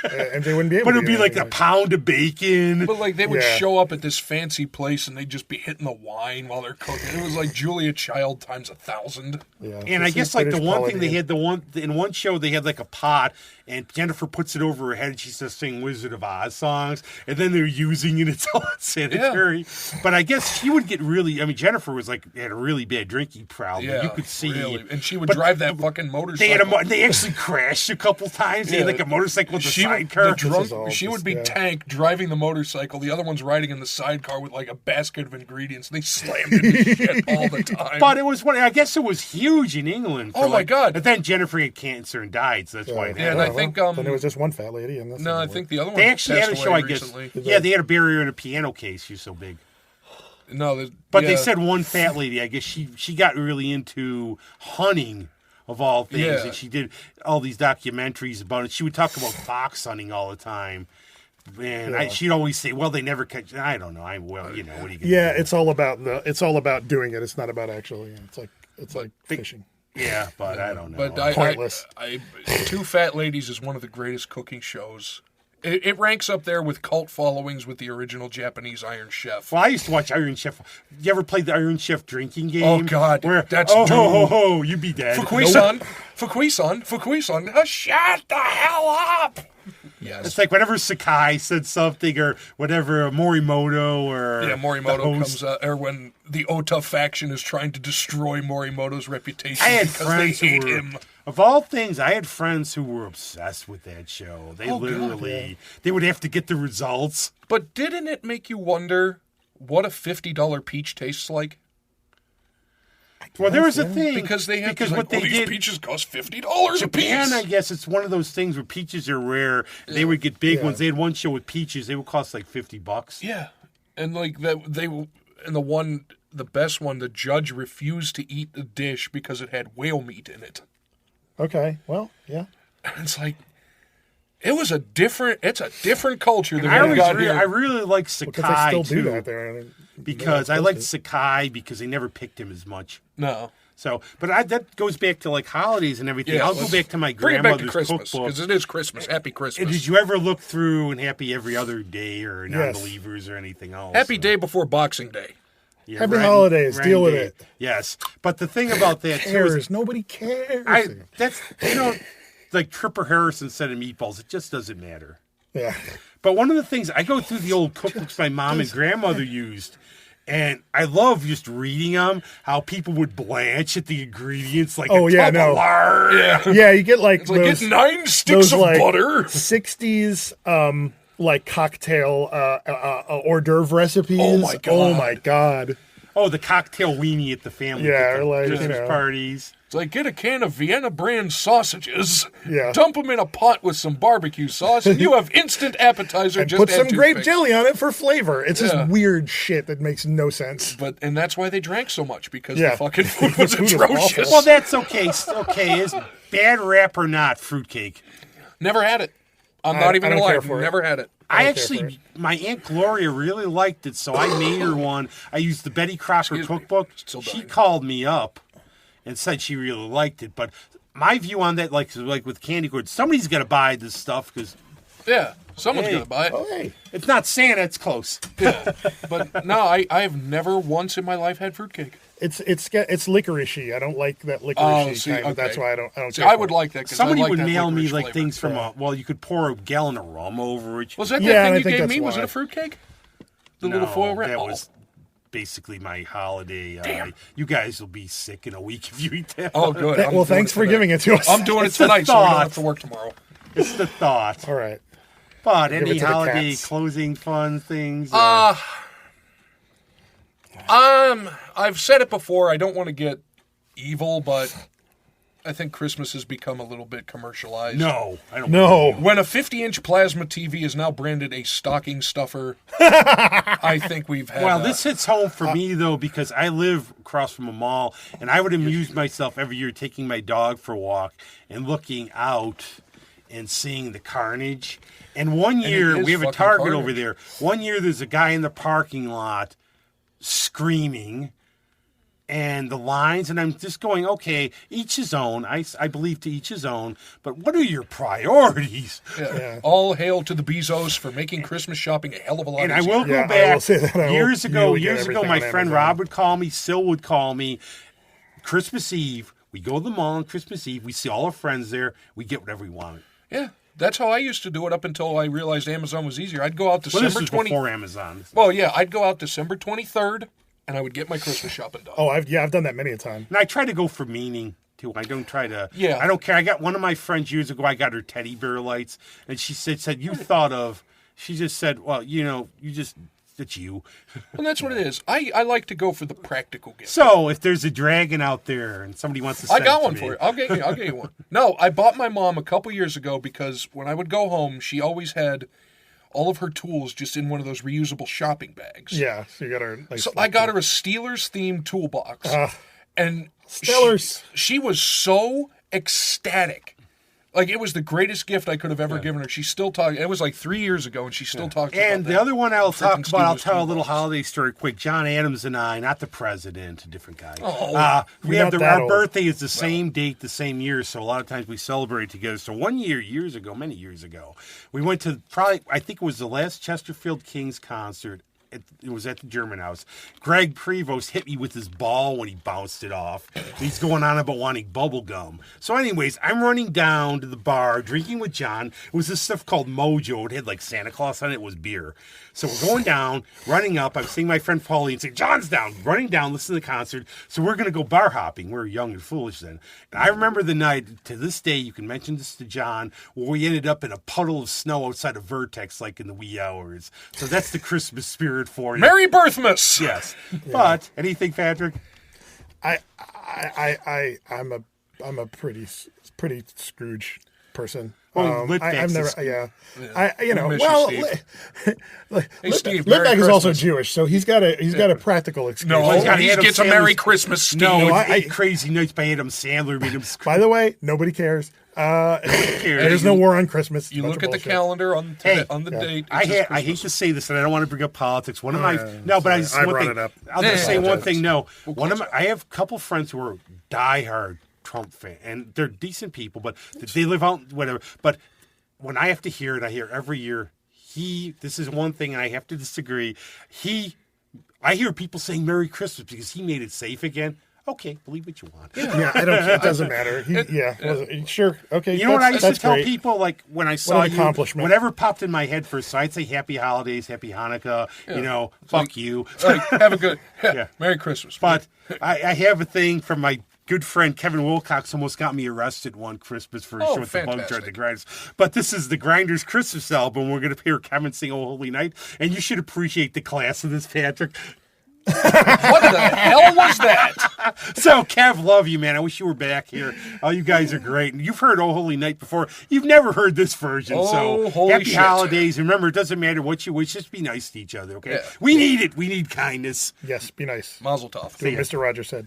And they wouldn't be able But to. it would be do like a anything. pound of bacon. But like they would Yeah. show up at this fancy place and they'd just be hitting the wine while they're cooking. It was like Julia Child times 1,000. Yeah. And I This guess is like the British one quality. thing they had in one show they had like a pot and Jennifer puts it over her head and she starts singing Wizard of Oz songs and then they're using it. It's all unsanitary. But I guess she would get really. I mean, Jennifer was like had a really bad drinking problem. Yeah, You could see, really. And she would but drive that fucking They motorcycle. had they actually crashed a couple times. They had Yeah. like a motorcycle with a She would, sidecar. the drunk, is all she would just- be yeah. Tank driving the motorcycle. The other one's riding in the sidecar with like a basket of ingredients. They slammed into shit all the time. But it was I guess it was huge in England. Oh, my God. But then Jennifer had cancer and died, so that's why. It Yeah, and happened. I think, then it was just one fat lady. And that's no, I anymore. think the other one They actually had a passed show, away I guess. recently. Yeah, they had to bury her in a piano case. She's so big. No, But yeah. they said one fat lady. I guess she got really into hunting of all things, Yeah. and she did all these documentaries about it. She would talk about fox hunting all the time, and she'd always say, "Well, they never catch." I don't know. What are you gonna Yeah, do? it's all about doing it. It's not about actually. It's like fishing. Yeah, but I don't know. But Pointless. Two Fat Ladies is one of the greatest cooking shows. It ranks up there with cult followings with the original Japanese Iron Chef. Well, I used to watch Iron Chef. You ever played the Iron Chef drinking game? Oh, God, where that's doomed. You'd be dead. Fukui-san, shut the hell up! Yes. It's like whenever Sakai said something, or whatever Morimoto, or Yeah, the Morimoto host. comes out, or when the Ota faction is trying to destroy Morimoto's reputation I had because friends they hate who were him. Of all things, I had friends who were obsessed with that show. They they would have to get the results. But didn't it make you wonder what a $50 peach tastes like? Well, there was a thing. Because they have what they these did, peaches cost $50 a piece. Japan, I guess it's one of those things where peaches are rare. They would get big ones. They had one show with peaches. They would cost like $50. Yeah. And like the best one, the judge refused to eat the dish because it had whale meat in it. Okay, well, yeah. And it's like, it's a different culture than we got here. I really like Sakai, Because they still too. do that there. Because I liked Sakai because they never picked him as much. No. So, but that goes back to like holidays and everything. Yeah, I'll go back to my bring it back to grandmother's Christmas, cookbook. because it is Christmas. Happy Christmas. And did you ever look through and Happy Every Other Day or Non-Believers or anything else? Happy day before Boxing Day. Yeah, Happy holidays. Deal with Day. it. Yes, but the thing about that too Cares. is Nobody cares. like Tripper Harrison said in Meatballs, it just doesn't matter. Yeah. But one of the things, I go through the old cookbooks my mom and grandmother used, and I love just reading them, how people would blanch at the ingredients like Oh, a yeah, tub no. of lard. Yeah, you get like It's like, those, get 9 sticks of like butter. 60s like cocktail hors d'oeuvre recipes. Oh, my God. Oh my God. Oh, the cocktail weenie at the family Yeah, or like, Christmas parties. It's like, get a can of Vienna brand sausages, Yeah. dump them in a pot with some barbecue sauce, and you have instant appetizer. And just put add some grape toothpicks. jelly on it for flavor. It's Yeah. just weird shit that makes no sense. And that's why they drank so much, because Yeah. the fucking food was Food was atrocious. awful. Well, that's okay. Okay, is bad rap or not, fruitcake? Never had it. I'm not even I don't gonna lie. care I've for it. never had it. I don't care for actually, my Aunt Gloria really liked it, so I made her one. I used the Betty Crocker Excuse me. cookbook. Still She dying. called me up and said she really liked it. But my view on that, like with candy corn, somebody's got to buy this stuff because Yeah, someone's Hey. gonna buy it. Oh, hey. it's not Santa, it's close. Yeah. But no, I've never once in my life had fruitcake. It's licoricey. I don't like that Oh, licoricey see, kind. But that's okay. why I don't. See, care I for would it. like that because Somebody I like would that mail me licorice like flavor. things from well, you could pour a gallon of rum over it. Was that Yeah, that and I thing you think gave that's me? Was it why. a fruitcake? The No, little foil wrap? that Oh. was basically my holiday. Damn. You guys will be sick in a week if you eat that. Oh, good. Yeah, I'm well, doing thanks it for tonight. giving it to us. I'm doing it It's the tonight, so I don't thought. have to work tomorrow. It's the thought. All right. But Give it any to the holiday cats. closing fun things? I've said it before. I don't want to get evil, but I think Christmas has become a little bit commercialized. no, I don't. No. When a 50-inch plasma TV is now branded a stocking stuffer, I think we've had. Well, this hits home for me though because I live across from a mall, and I would amuse myself every year taking my dog for a walk and looking out and seeing the carnage. And one year is we have a fucking Target carnage. over there. One year there's a guy in the parking lot screaming. And the lines, and I'm just going, okay, each his own. I believe to each his own. But what are your priorities? Yeah. All hail to the Bezos for making Christmas shopping a hell of a lot And I easier. will go Yeah, I back. will say that. I will Years ago, really get everything my on friend Amazon. Rob would call me, Sil would call me. Christmas Eve, we go to the mall on Christmas Eve. We see all our friends there. We get whatever we want. Yeah, that's how I used to do it up until I realized Amazon was easier. I'd go out Well, this December was 20. before Amazon. Well, yeah, I'd go out December 23rd, and I would get my Christmas shopping done. Oh, I've done that many a time. And I try to go for meaning, too. I don't try to... Yeah. I don't care. I got one of my friends years ago, I got her teddy bear lights, and she said you thought of... She just said, well, you just... It's you. And that's what it is. I like to go for the practical gift. So, if there's a dragon out there and somebody wants to I send got it to one me, for you. I'll get you one. No, I bought my mom a couple years ago because when I would go home, she always had all of her tools just in one of those reusable shopping bags. Yeah, so you got her. Like, So I got her a Steelers themed toolbox. And Steelers. She was so ecstatic. Like, it was the greatest gift I could have ever given her. She's still talking. It was like 3 years ago, and she still talks about And that. the other one I'll talk Freaking about, I'll Steelers tell a little toolbox. holiday story quick. John Adams and I, not the president, a different guy. We You're have not that our old. birthday is the same date, the same year, so a lot of times we celebrate together. So one year, many years ago, we went to I think it was the last Chesterfield Kings concert it was at the German house. Greg Prevost hit me with his ball when he bounced it off. He's going on about wanting bubble gum. So anyways, I'm running down to the bar, drinking with John. It was this stuff called Mojo. It had like Santa Claus on it. It was beer. So we're going down, running up. I'm seeing my friend Paulie and saying, John's down, running down, listening to the concert. So we're going to go bar hopping. We were young and foolish then. And I remember the night, to this day, you can mention this to John, where we ended up in a puddle of snow outside of Vertex, like in the wee hours. So that's the Christmas spirit for you. Merry Birthmas! Yes. Yeah. But, anything, Patrick? I'm a pretty Scrooge person. I've never, Litvack is also Jewish, so he's got a practical excuse. No, he gets a Merry Christmas scheme. No, Crazy Nights by Adam Sandler made him. By the way, nobody cares. There's no war on Christmas. You look at the calendar on the date. I hate to say this, and I don't want to bring up politics. One of my but I just one thing. I'll just say one thing. No, I have a couple friends who are diehard Trump fan, and they're decent people, but they live out whatever. But when I have to hear it, I hear every year. This is one thing, and I have to disagree. I hear people saying Merry Christmas because he made it safe again. Okay, believe what you want. Yeah, it doesn't matter. Sure. Okay. You know what I used to tell people, like when I saw you, accomplishment. whatever popped in my head first, so I'd say Happy Holidays, Happy Hanukkah. Yeah. Fuck you. Have a good Merry Christmas. But I have a thing from my good friend Kevin Wilcox. Almost got me arrested one Christmas for a show with the Bug Jar, the Grinders. But this is the Grinders Christmas album. We're going to hear Kevin sing "Oh Holy Night," and you should appreciate the class of this, Patrick. What the hell was that? So, Kev, love you, man. I wish you were back here. Oh, you guys are great. And you've heard "Oh Holy Night" before. You've never heard this version. So, happy holidays. Remember, it doesn't matter what you wish. Just be nice to each other, okay? Yeah. We need it. We need kindness. Yes, be nice. Mazel tov. Do what Mr. Rogers said.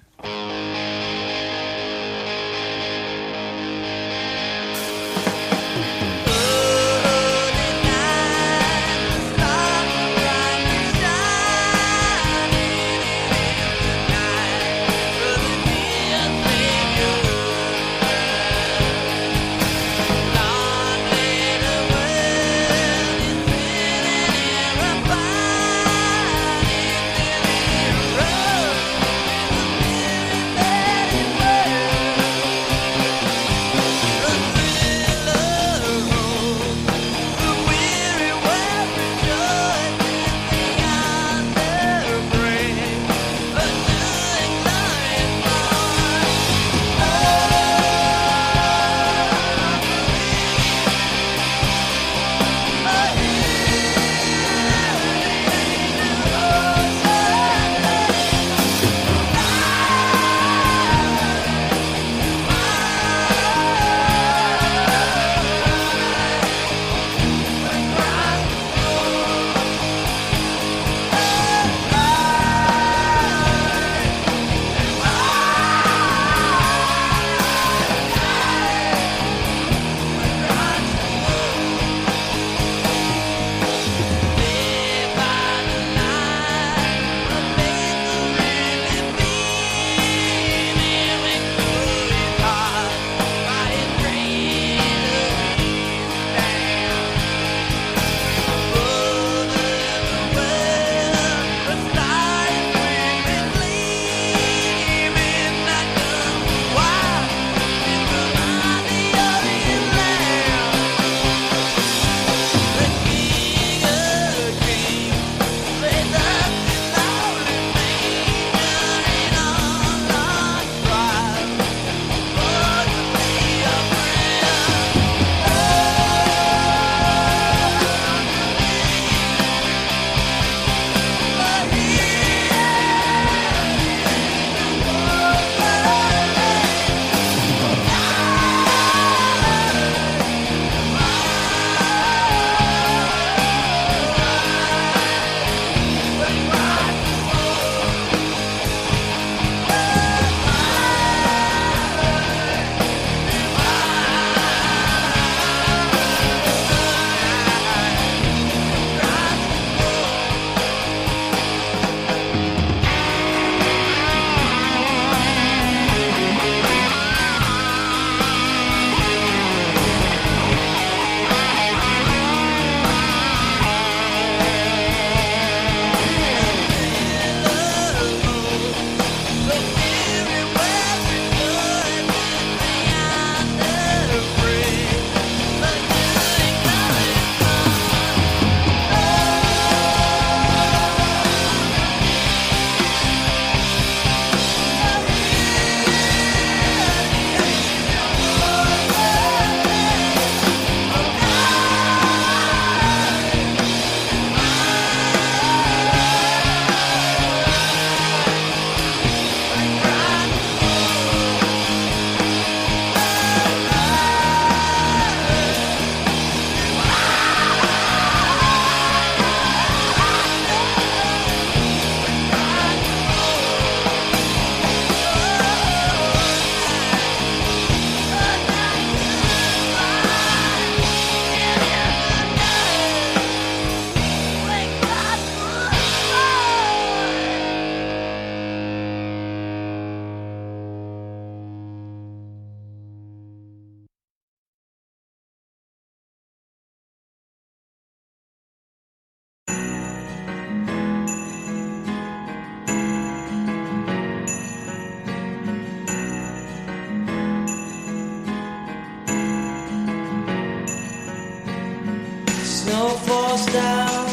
down,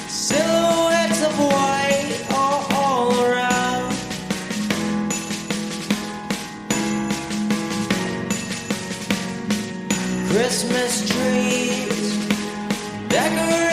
silhouettes of white all around. Christmas trees decorate